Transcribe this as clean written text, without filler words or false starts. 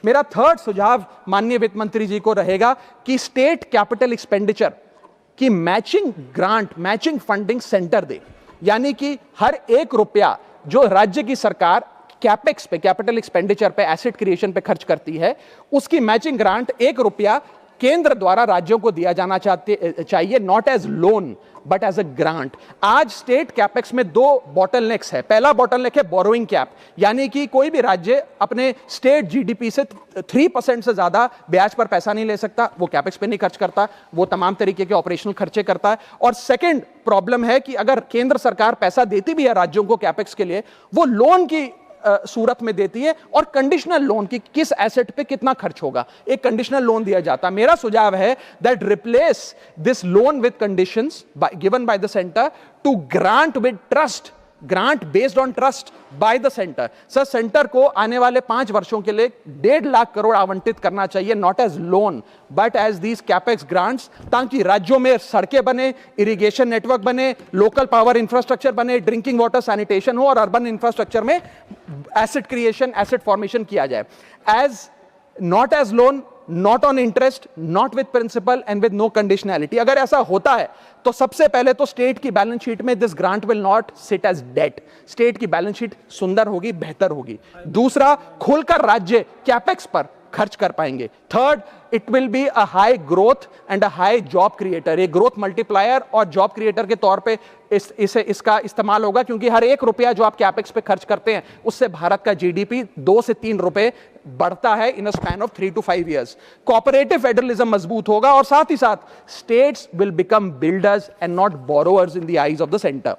मेरा थर्ड सुझाव माननीय वित्त मंत्री जी को रहेगा कि स्टेट कैपिटल एक्सपेंडिचर की matching grant, matching funding centre दे, यानी कि हर 1 रुपया जो राज्य की सरकार कैपेक्स पे, कैपिटल एक्सपेंडिचर पे, एसेट क्रिएशन पे खर्च करती है, उसकी मैचिंग ग्रांट 1 रुपया केंद्र द्वारा राज्यों को दिया जाना चाहिए, not as loan but as a grant. आज स्टेट कैपेक्स में 2 बॉटलनेक्स है। पहला बॉटलनेक है बोरोइंग कैप, यानी कि कोई भी राज्य अपने स्टेट जीडीपी से 3% से ज्यादा ब्याज पर पैसा नहीं ले सकता, वो कैपेक्स पे नहीं खर्च करता, वो तमाम तरीके के ऑपरेशनल खर्चे करता है। और सेकंड प्रॉब्लम है कि अगर केंद्र सरकार पैसा देती भी है राज्यों को कैपेक्स के लिए, वो लोन की सूरत में देती है, और कंडीशनल लोन की किस एसेट पे कितना खर्च होगा, एक कंडीशनल लोन दिया जाता है। मेरा सुझाव है that replace this loan with conditions given by the centre to grant with trust, grant based on trust by the centre. Sir, centre को आने वाले 5 वर्षों के लिए 1.5 लाख करोड़ आवंटित करना चाहिए, not as loan but as these capex grants, ताकि राज्यों में सड़कें बने, इरिगेशन नेटवर्क बने, लोकल पावर इंफ्रास्ट्रक्चर बने, ड्रिंकिंग वाटर सैनिटेशन हो, और अर्बन इंफ्रास्ट्रक्चर में एसेट क्रिएशन, एसेट फॉर्मेशन किया जाए। As not as loan, not on interest, not with principal and with no conditionality. अगर ऐसा होता है तो सबसे पहले तो स्टेट की बैलेंस शीट में this grant will not sit as debt, state की बैलेंस शीट सुंदर होगी, बेहतर होगी। दूसरा, खुलकर राज्य कैपेक्स पर खर्च कर पाएंगे। Third, it will be a high growth and a high job creator, एक ग्रोथ मल्टीप्लायर और जॉब क्रिएटर के तौर पे इसका इस्तेमाल होगा, क्योंकि हर 1 रुपया जो आप कैपेक्स पे खर्च करते हैं उससे भारत का जीडीपी 2 से 3 रुपए बढ़ता है in a span of 3 to 5 years। Cooperative federalism मजबूत होगा, और साथ ही साथ states will become builders and not borrowers in the eyes of the centre.